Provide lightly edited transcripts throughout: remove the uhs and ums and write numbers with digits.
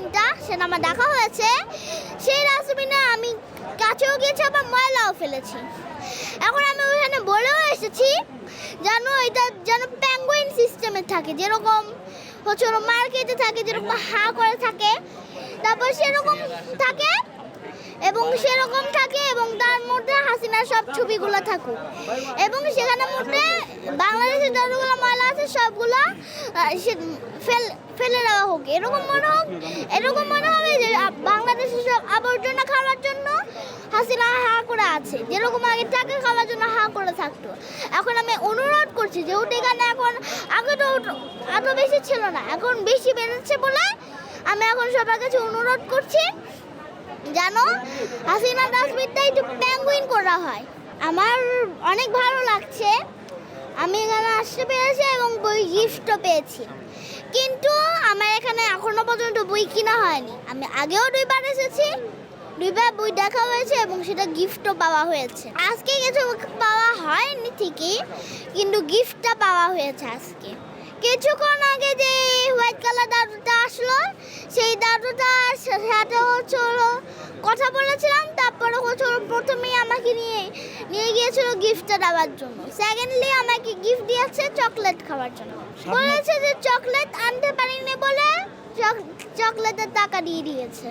ডাস্টবিনটা সেটা আমার দেখা হয়েছে। সেই ডাস্টবিনে আমি কাছেও গিয়েছি আবার ময়লাও ফেলেছি। এখন আমি ওইখানে বলেও এসেছি যেন এটা যেন পেঙ্গুইন সিস্টেমে থাকে, যেরকম হচ্ছে ওরা মার্কেটে থাকে, যেরকম হা করে থাকে, তারপর সেরকম থাকে এবং সেরকম থাকে এবং তার মধ্যে হাসিনার সব ছবিগুলো থাকুক এবং সেখানের মধ্যে বাংলাদেশের যতগুলো ময়লা আছে সবগুলো ফেলে দেওয়া হোক। এরকম মনে হবে যে বাংলাদেশের সব আবর্জনা খাওয়ার জন্য হাসিনা হা করে আছে, যেরকম আগে টাকা খাওয়ার জন্য হা করে থাকতো। এখন আমি অনুরোধ করছি যেহেতু এখানে এখন আগে তো এত বেশি ছিল না, এখন বেশি বেড়েছে বলে আমি এখন সবার কাছে অনুরোধ করছি যেন হাসিনা ডাস্টবিনটা একটু পেঙ্গুইন করা হয়। আমার অনেক ভালো লাগছে, আমি এখানে আসতে পেরেছি এবং বই গিফটও পেয়েছি। কিন্তু আমার এখানে এখনো পর্যন্ত বই কিনা হয়নি। আমি আগেও 2বার এসেছি, 2বার বই দেখা হয়েছে এবং সেটা গিফটও পাওয়া হয়েছে। আজকে কিছু পাওয়া হয়নি ঠিকই, কিন্তু গিফটটা পাওয়া হয়েছে আজকে। কিছুক্ষণ আগে যে হোয়াইট কালার দাদুটা আসলো, সেই দাদুটার সাথে হচ্ছে কথা বলেছিলাম। তারপরে হচ্ছে প্রথমেই আমাকে নিয়ে গিয়েছিল গিফটটা দেওয়ার জন্য। সেকেন্ডলি আমাকে গিফট দিয়েছে চকলেট খাওয়ার জন্য। বলেছে যে চকলেট আনতে পারিনি বলে চকলেটের টাকা দিয়ে দিয়েছে।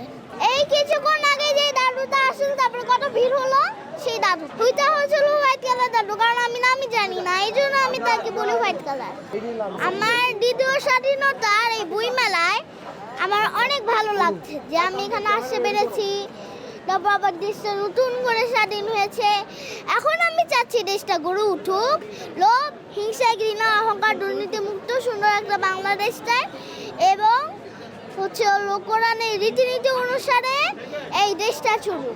এই কিছুক্ষণ আগে যে দাদুটা আসলো, তারপরে কত ভিড় হলো, সেই দাদু ওইটা হচ্ছিল হোয়াইট কালার দাদু, কারণ আমি নামই জানি না, এই জন্য আমি তাকে বলি হোয়াইট কালার। আমার দ্বিতীয় স্বাধীনতার এই বই মেলায় আমার অনেক ভালো লাগছে যে আমি এখানে আসতে পেরেছি। তারপর আবার দেশটা নতুন করে স্বাধীন হয়েছে। এখন আমি চাচ্ছি দেশটা গড়ে উঠুক, লোভ, হিংসা, ঘৃণা, অহংকার, দুর্নীতি মুক্ত সুন্দর একটা বাংলাদেশ চাই এবং হচ্ছে কোরআনের রীতিনীতি অনুসারে এই দেশটা চলুক।